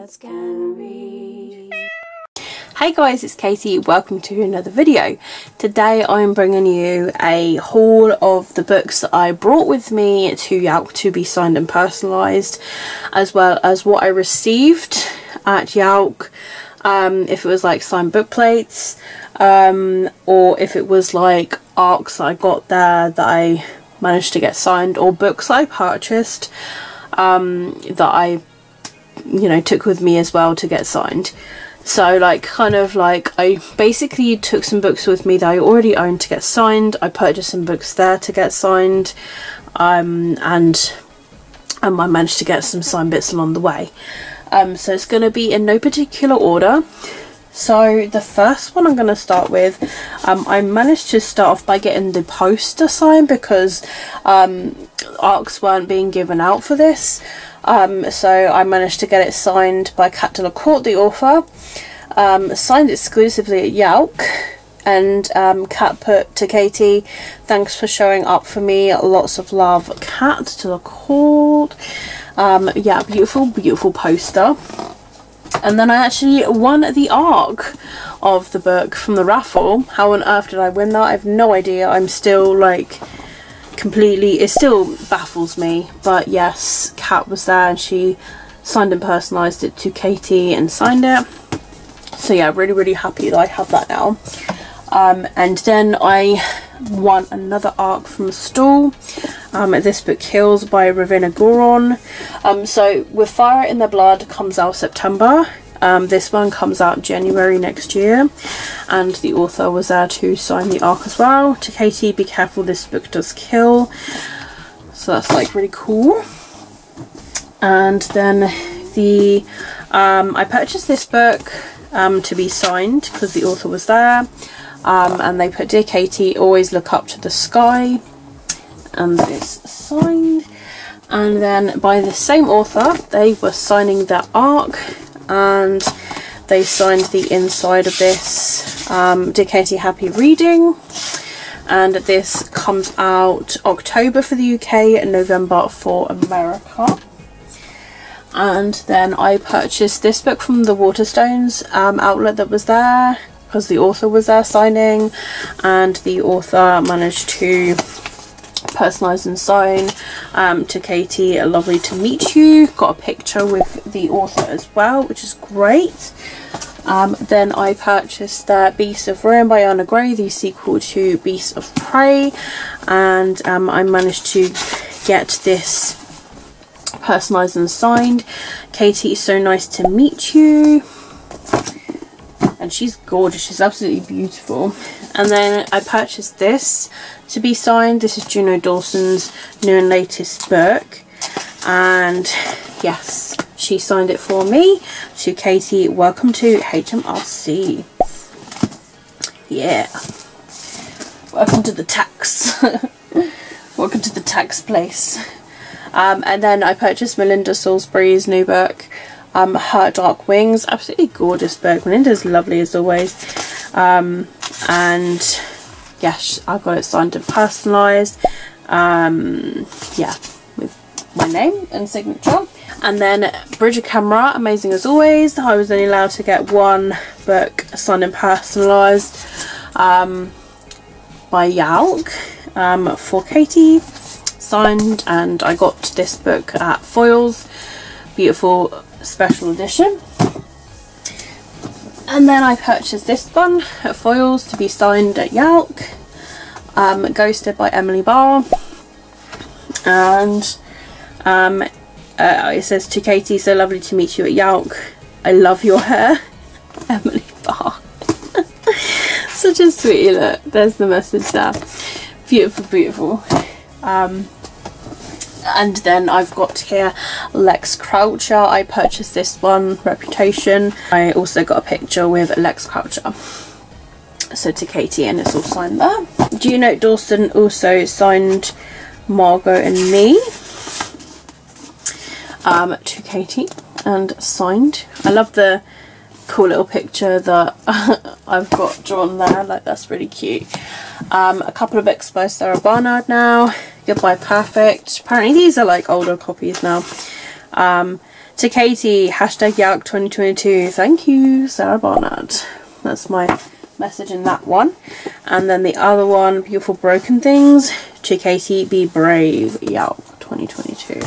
Kitkatscanread. Hey guys, it's Katie. Welcome to another video. Today I'm bringing you a haul of the books that I brought with me to YALC to be signed and personalised, as well as what I received at YALC, if it was like signed book plates, or if it was like ARCs that I got there that I managed to get signed, or books I purchased that I took with me as well to get signed. So I basically took some books with me that I already owned to get signed. I purchased some books there to get signed, and I managed to get some signed bits along the way. So it's going to be in no particular order. So the first one I'm going to start with, I managed to start off by getting the poster signed because ARCs weren't being given out for this. So I managed to get it signed by Kat de la Court, the author, signed exclusively at YALC, and Kat put to Katie, "Thanks for showing up for me, lots of love, Kat de la Court." Yeah, beautiful poster. And then I actually won the ARC of the book from the raffle. How on earth did I win that? I have no idea. I'm still completely, it still baffles me. But yes, Kat was there and she signed and personalised it to Katie and signed it. So yeah, really happy that I have that now. And then I won another ARC from a stall. This book Kills by Ravenna Goron. So With Fire in Their Blood comes out September. This one comes out January next year, and the author was there to sign the ARC as well. To Katie, be careful, this book does kill. So that's really cool. And then I purchased this book to be signed because the author was there. And they put, "Dear Katie, always look up to the sky," and it's signed. And then by the same author, they were signing their ARC, and they signed the inside of this. "Dear Katie, happy reading," and this comes out October for the UK and November for America. And then I purchased this book from the Waterstones outlet that was there, because the author was there signing, and the author managed to personalise and sign. To Katie, lovely to meet you. Got a picture with the author as well, which is great. Then I purchased the Beasts of Ruin by Anna Gray, the sequel to Beasts of Prey, and I managed to get this personalised and signed. "Katie, so nice to meet you." And she's gorgeous, she's absolutely beautiful. And then I purchased this to be signed. This is Juno Dawson's new and latest book, and yes, she signed it for me. To Katie, welcome to HMRC. Yeah, welcome to the tax. Welcome to the tax place. And then I purchased Melinda Salisbury's new book, Her Dark Wings. Absolutely gorgeous book. Melinda's lovely as always. And yes, I got it signed and personalised. Yeah, with my name and signature. And then Bridget Camera, amazing as always. I was only allowed to get one book signed and personalised by YALC for Katie, signed, and I got this book at Foyles. Beautiful special edition. And then I purchased this one at Foyles to be signed at YALC, Ghosted by Emily Barr. And it says, "To Katie, so lovely to meet you at YALC. I love your hair, Emily Barr." Such a sweetie, look. There's the message there. Beautiful. And then I've got here Lex Croucher. I purchased this one, Reputation. I also got a picture with Lex Croucher. So to Katie, and it's all signed there. Juno Dawson also signed Margot and Me. To Katie, and signed. I love the cool little picture that I've got drawn there. That's really cute. A couple of books by Sarah Barnard now. Goodbye Perfect. Apparently these are older copies now. To Katie, hashtag YALC 2022. Thank you, Sarah Barnard. That's my message in that one. And then the other one, Beautiful Broken Things. To Katie, be brave, YALC 2022.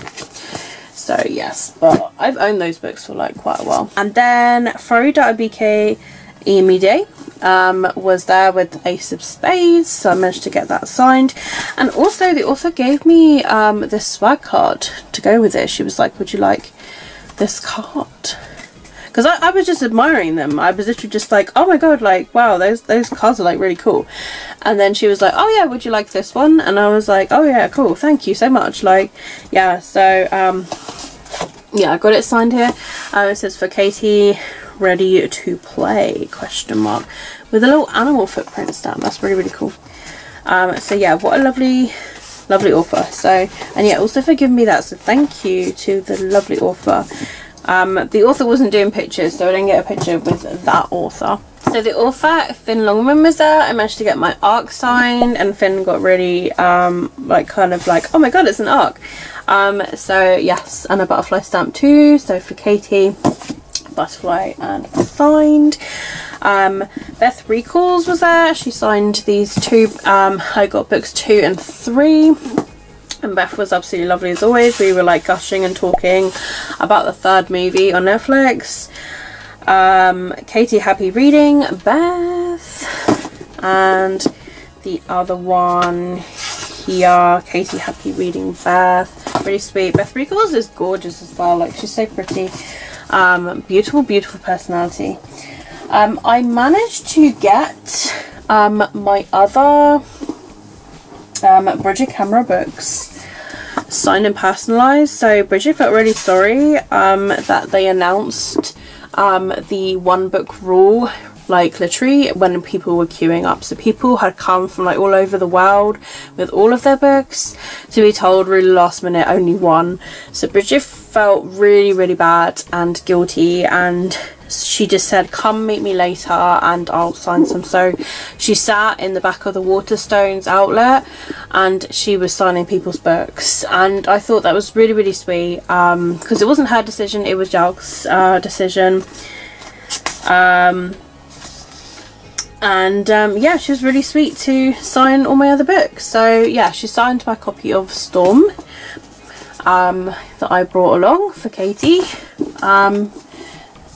So yes, but I've owned those books for like quite a while. And then Farida BK Emide was there with Ace of Spades, so I managed to get that signed. And also the author gave me this swag card to go with it. She was like, would you like this card? Because I was just admiring them. I was literally just like, oh my god, like wow, those cards are like really cool. And then she was like, oh yeah, would you like this one? And I was like, oh yeah, cool, thank you so much. Like yeah, so yeah, I got it signed here. It says for Katie, ready to play, question mark, with a little animal footprint stamp. That's really, really cool. So yeah, what a lovely author. So, and yeah, also for giving me that, so thank you to the lovely author. The author wasn't doing pictures, so I didn't get a picture with that author. So the author, Finn Longman, was there. I managed to get my ARC signed, and Finn got really like kind of like, oh my god, it's an ARC. So yes, and a butterfly stamp too. So for Katie, butterfly and signed. Beth Recalls was there. She signed these two. I got books 2 and 3. And Beth was absolutely lovely as always. We were like gushing and talking about the 3rd movie on Netflix. Katie, happy reading, Beth. And the other one here, Katie, happy reading, Beth. Really sweet. Beth Recalls is gorgeous as well. Like, she's so pretty. Beautiful, beautiful personality. I managed to get my other Bridget Camera books signed and personalised. So Bridget felt really sorry that they announced the 1 book rule, like literally when people were queuing up. So people had come from like all over the world with all of their books to be told really last minute only 1. So Bridget felt really, really bad and guilty, and she just said, come meet me later and I'll sign some. So she sat in the back of the Waterstones outlet and she was signing people's books, and I thought that was really, really sweet, because it wasn't her decision, it was YALC's decision. Yeah, she was really sweet to sign all my other books. So yeah, she signed my copy of Storm that I brought along for Katie.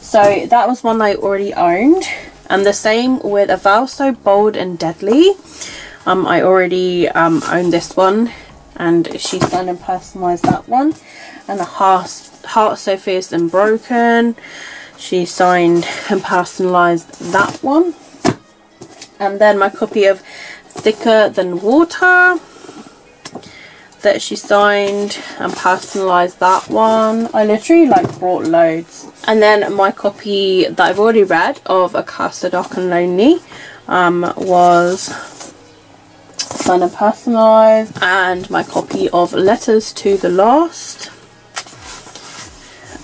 So that was one I already owned, and the same with A Vow So Bold and Deadly. I already owned this one, and she signed and personalised that one. And A Heart So Fierce and Broken, she signed and personalised that one. And then my copy of Thicker Than Water, that she signed and personalised that one. I literally like brought loads. And then my copy that I've already read of A Casa Dark and Lonely was signed and personalised. And my copy of Letters to the Lost,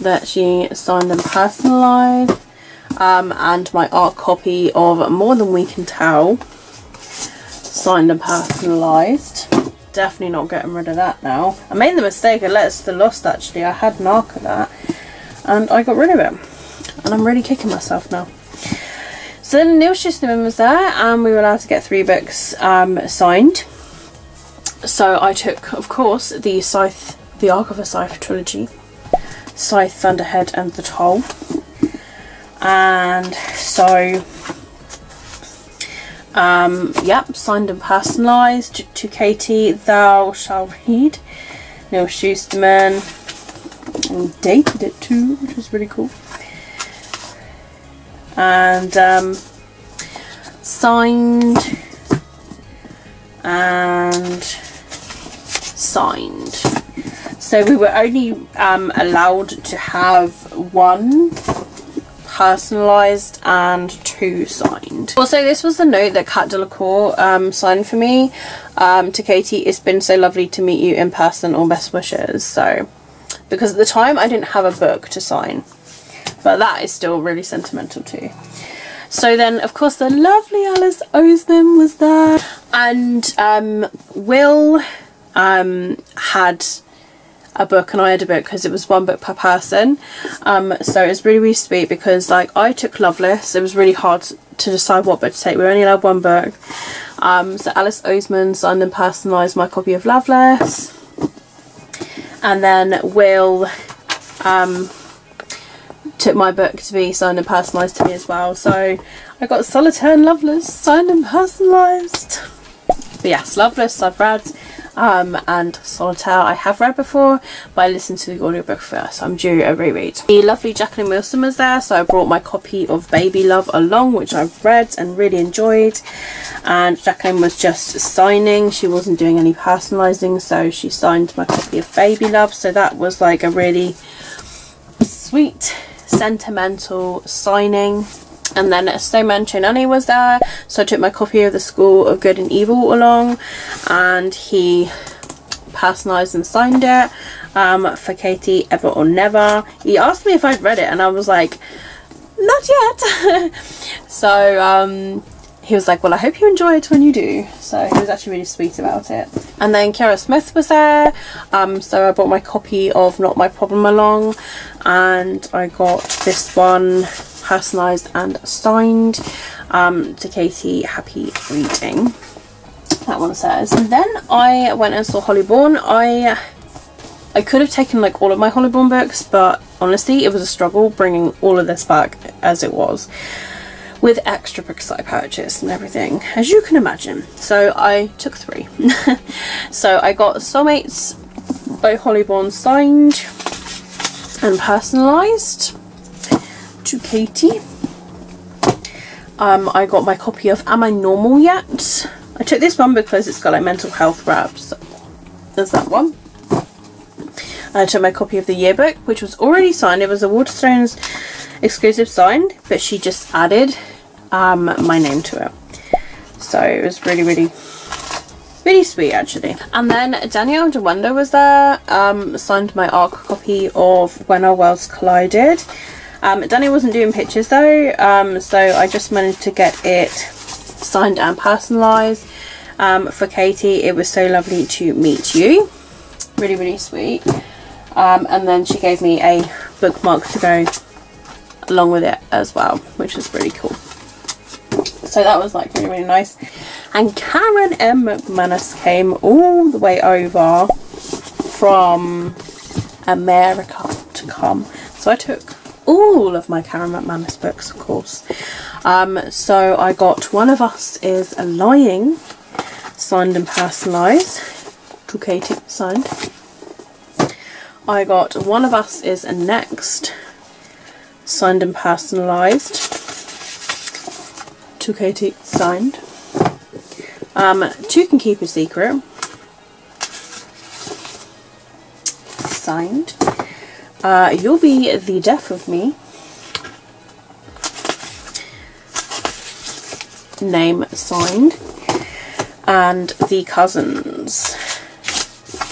that she signed and personalised. And my art copy of More Than We Can Tell, signed and personalised. Definitely not getting rid of that now. I made the mistake of Letters to the Lost actually. I had an arc of that and I got rid of it, and I'm really kicking myself now. So then Neil Schusterman was there, and we were allowed to get 3 books signed. So I took, of course, the Arc of a Scythe trilogy, Scythe, Thunderhead and The Toll. And so yep, signed and personalised to Katie, Thou Shall Read, Neil Schusterman, and dated it too, which was really cool. And signed and signed. So we were only allowed to have 1 personalised and 2 signed. Also, this was the note that Kat Delacour signed for me to Katie. It's been so lovely to meet you in person, all best wishes. So, because at the time I didn't have a book to sign, but that is still really sentimental too. So then, of course, the lovely Alice Oseman was there, and Will had a book and I had a book, because it was one book per person. So it was really, really sweet, because like I took Loveless. It was really hard to decide what book to take. We were only allowed one book. So Alice Oseman signed and personalised my copy of Loveless, and then Will took my book to be signed and personalised to me as well. So I got Solitaire and Loveless signed and personalised. But yes, Loveless I've read, and Solitaire I have read before, but I listened to the audiobook first. I'm due a reread. The lovely Jacqueline Wilson was there, so I brought my copy of Baby Love along, which I've read and really enjoyed. And Jacqueline was just signing, she wasn't doing any personalising, so she signed my copy of Baby Love. So that was like a really sweet, sentimental signing. And then Snowman Chinani was there, so I took my copy of The School of Good and Evil along, and he personalised and signed it for Katie, Ever or Never. He asked me if I'd read it, and I was like, not yet. So he was like, well, I hope you enjoy it when you do. So he was actually really sweet about it. And then Kiara Smith was there, so I brought my copy of Not My Problem along, and I got this one personalised and signed to Katie, happy reading, that one says. And then I went and saw Hollyborn. I could have taken like all of my Hollyborn books, but honestly it was a struggle bringing all of this back as it was, with extra books that I purchased and everything, as you can imagine. So I took 3. So I got Soulmates by Hollyborn signed and personalised to Katie. I got my copy of Am I Normal Yet? I took this one because it's got like mental health wraps. So there's that one. I took my copy of the yearbook, which was already signed. It was a Waterstones exclusive signed, but she just added my name to it. So it was really, really, really sweet actually. And then Danielle DeWanda was there, signed my ARC copy of When Our Worlds Collided. Danny wasn't doing pictures though, so I just managed to get it signed and personalised for Katie. It was so lovely to meet you. Really, really sweet. And then she gave me a bookmark to go along with it as well, which was really cool. So that was like really, really nice. And Karen M. McManus came all the way over from America to come. So I took all of my Karen McManus books, of course. So I got One of Us Is Lying signed and personalised to Katie, signed. I got One of Us Is Next signed and personalised to Katie, signed. Two Can Keep a Secret signed. You'll Be the Death of Me, name signed. And The Cousins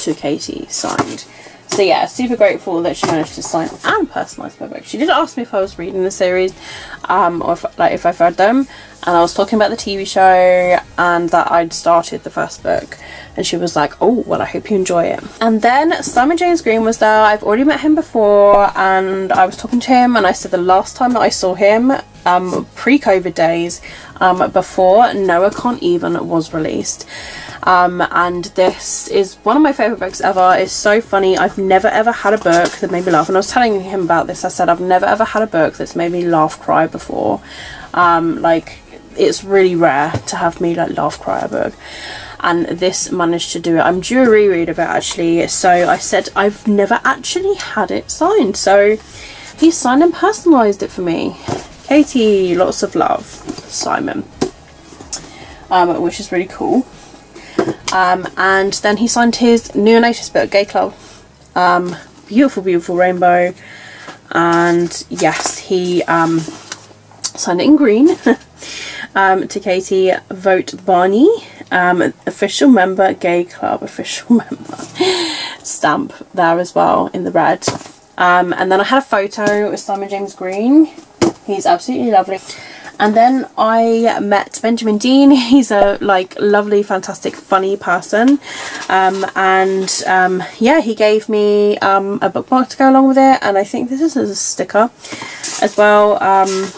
to Katie, signed. So yeah, super grateful that she managed to sign and personalise my book. She did ask me if I was reading the series, or if I've read them, and I was talking about the TV show and that I'd started the first book, and she was like, oh well, I hope you enjoy it. And then Simon James Green was there. I've already met him before, and I was talking to him, and I said the last time that I saw him, pre-COVID days, before Noah Can't Even was released. And this is one of my favourite books ever. It's so funny. I've never ever had a book that made me laugh, and I was telling him about this. I said I've never ever had a book that's made me laugh, cry before. Like, it's really rare to have me like laugh, cry a book, and this managed to do it. I'm due a reread of it actually, so I said I've never actually had it signed, so he signed and personalised it for me. Katie, lots of love, Simon, which is really cool. And then he signed his neonatus book, Gay Club. Beautiful, beautiful rainbow. And yes, he signed it in green. To Katie, Vote Barney, official member, Gay Club, official member. Stamp there as well in the red. And then I had a photo with Simon James Green. He's absolutely lovely. And then I met Benjamin Dean. He's a like lovely, fantastic, funny person, yeah, he gave me a bookmark to go along with it, and I think this is a sticker as well, and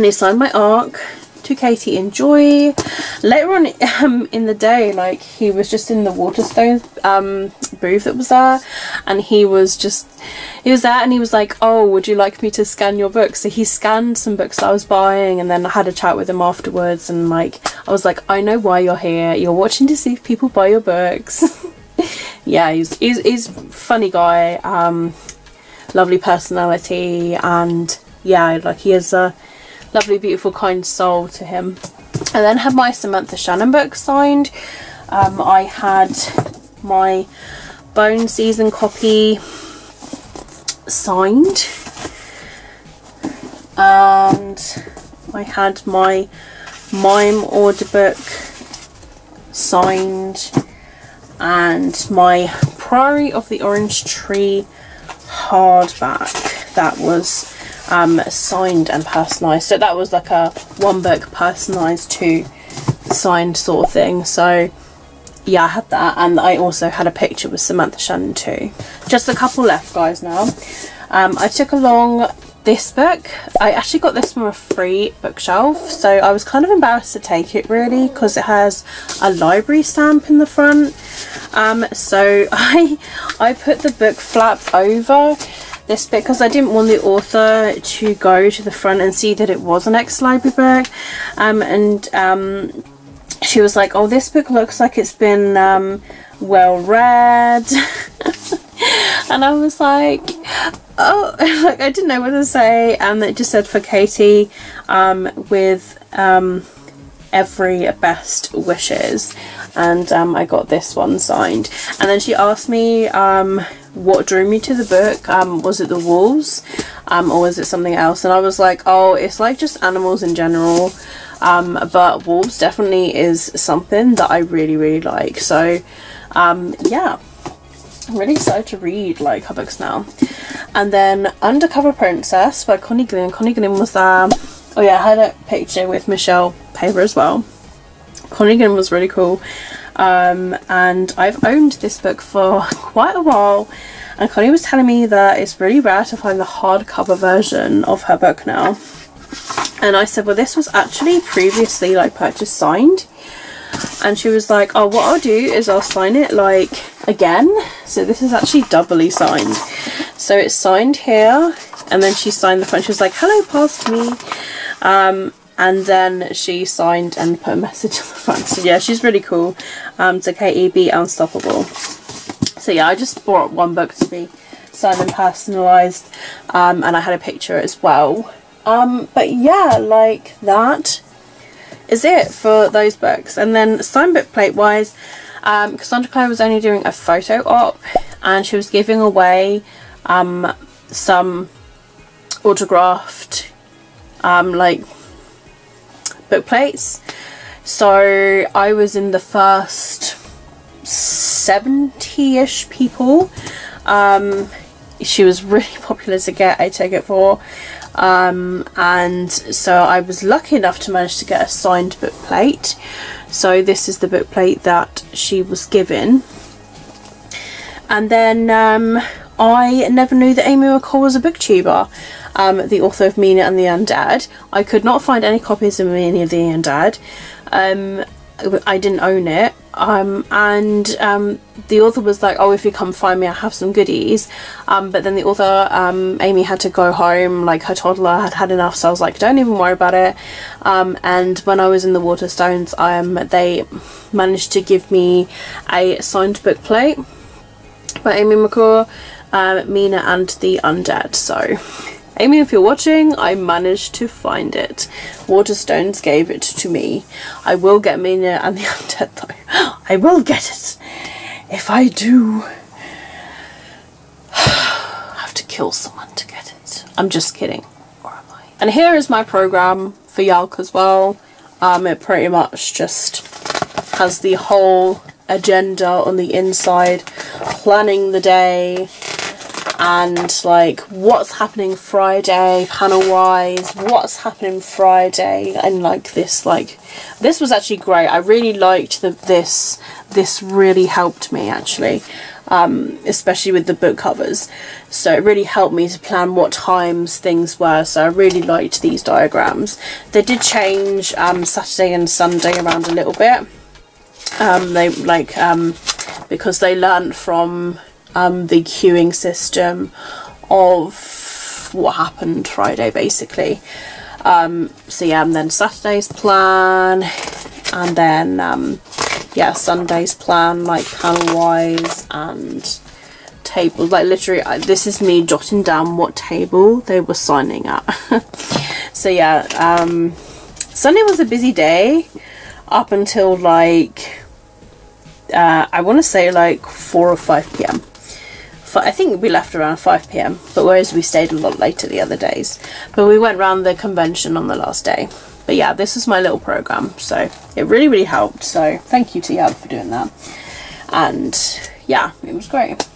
he signed my ARC. To Katie, enjoy. Later on in the day, like, he was just in the Waterstones booth that was there, and he was there, and he was like, oh, would you like me to scan your books? So he scanned some books that I was buying, and then I had a chat with him afterwards, and like, I was like, I know why you're here, you're watching to see if people buy your books. Yeah, he's funny guy, lovely personality, and yeah, like, he has a lovely, beautiful, kind soul to him. I then had my Samantha Shannon book signed. I had my Bone Season copy signed, and I had my Mime audiobook signed, and my Priory of the Orange Tree hardback that was signed and personalised. So that was like a one book personalised to signed sort of thing. So yeah, I had that, and I also had a picture with Samantha Shannon too. Just a couple left, guys, now. I took along this book. I actually got this from a free bookshelf, so I was kind of embarrassed to take it, really, because it has a library stamp in the front. So I put the book flap over this bit because I didn't want the author to go to the front and see that it was an ex-library book, and she was like, oh, this book looks like it's been well read. And I was like, oh, like, I didn't know what to say, and it just said for Katie, with every best wishes, and I got this one signed. And then she asked me what drew me to the book. Was it the wolves, or was it something else? And I was like, oh, it's like just animals in general, but wolves definitely is something that I really like. So yeah, I'm really excited to read like her books now. And then Undercover Princess by Connie Glynn. Connie Glynn was there. Oh yeah, I had a picture with Michelle Paver as well. Connie Glynn was really cool. And I've owned this book for quite a while, and Connie was telling me that it's really rare to find the hardcover version of her book now. And I said, well, this was actually previously like purchased signed. And she was like, oh, what I'll do is I'll sign it like again. So this is actually doubly signed. So it's signed here, and then she signed the front. She was like, hello, past me. And then she signed and put a message on the front. So yeah, she's really cool. To Katie, be unstoppable. So yeah, I just bought one book to be signed and personalised, and I had a picture as well. But yeah, like, that is it for those books. And then signed book plate wise, Cassandra Clare was only doing a photo op, and she was giving away some autographed like book plates. So I was in the first 70-ish people. She was really popular to get a ticket for, and so I was lucky enough to manage to get a signed book plate. So this is the book plate that she was given. And then I never knew that Amy McCall was a booktuber, the author of Mina and the Undead. I could not find any copies of Mina and the Undead. I didn't own it, and the author was like, oh, if you come find me, I have some goodies, but then the author, Amy, had to go home, like her toddler had had enough, so I was like, don't even worry about it. And when I was in the Waterstones, they managed to give me a signed book plate by Amy McCall, Mina and the Undead. So Amy, if you're watching, I managed to find it. Waterstones gave it to me. I will get Mina and the Undead though. I will get it. If I do, I have to kill someone to get it. I'm just kidding. Or am I? And here is my program for YALC as well. It pretty much just has the whole agenda on the inside. Planning the day. and like what's happening Friday panel wise, what's happening Friday, and like this was actually great. I really liked this really helped me actually, especially with the book covers, so it really helped me to plan what times things were. So I really liked these diagrams. They did change Saturday and Sunday around a little bit. They because they learned from the queuing system of what happened Friday basically. So yeah, and then Saturday's plan, and then yeah, Sunday's plan, like panel wise and tables. Like literally this is me jotting down what table they were signing at. So yeah, Sunday was a busy day up until like I want to say like 4 or 5 p.m. I think we left around 5 p.m, but whereas we stayed a lot later the other days. But we went around the convention on the last day. But yeah, this is my little program, so it really helped. So thank you to YALC for doing that. And yeah, it was great.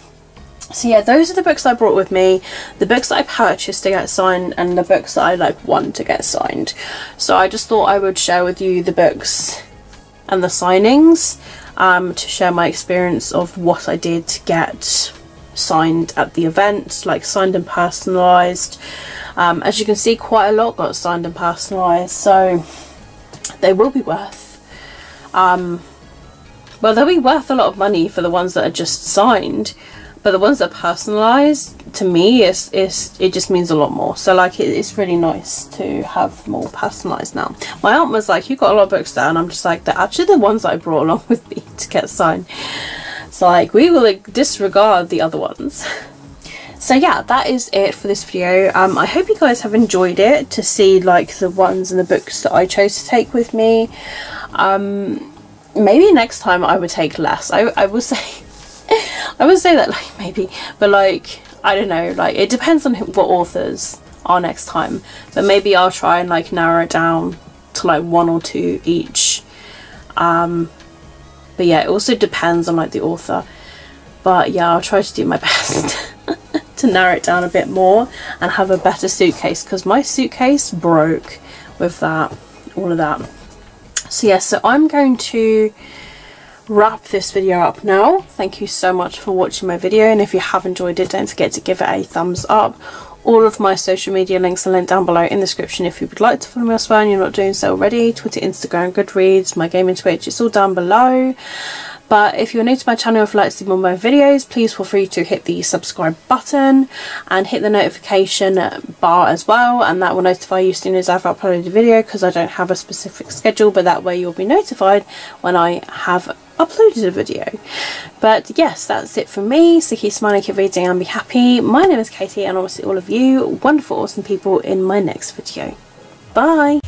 So yeah, those are the books I brought with me, the books that I purchased to get signed, and the books that I like want to get signed. So I just thought I would share with you the books and the signings, to share my experience of what I did to get signed at the event, like signed and personalised. As you can see, quite a lot got signed and personalised, so they will be worth well, they'll be worth a lot of money for the ones that are just signed, but the ones that are personalised, to me, it just means a lot more. So like it's really nice to have more personalised now. My aunt was like, you got a lot of books there, and I'm just like, they're actually the ones that I brought along with me to get signed. So like, we will disregard the other ones. So yeah, that is it for this video. I hope you guys have enjoyed it, to see like the ones and the books that I chose to take with me. Maybe next time I would take less. I will say I would say that, like, maybe, but like, I don't know, like it depends on what authors are next time, but maybe I'll try and like narrow it down to like 1 or 2 each. But yeah, it also depends on like the author, but yeah, I'll try to do my best to narrow it down a bit more and have a better suitcase, because my suitcase broke with that, all of that. So yeah, so I'm going to wrap this video up now. Thank you so much for watching my video, and if you have enjoyed it, don't forget to give it a thumbs up. All of my social media links are linked down below in the description if you would like to follow me elsewhere and you're not doing so already. Twitter, Instagram, Goodreads, my gaming Twitch, it's all down below. But if you're new to my channel and would like to see more of my videos, please feel free to hit the subscribe button and hit the notification bar as well, and that will notify you as soon as I've uploaded a video, because I don't have a specific schedule, but that way you'll be notified when I have uploaded a video. But yes, that's it from me. So keep smiling, keep reading, and be happy. My name is Katie, and I will see all of you wonderful, awesome people in my next video. Bye!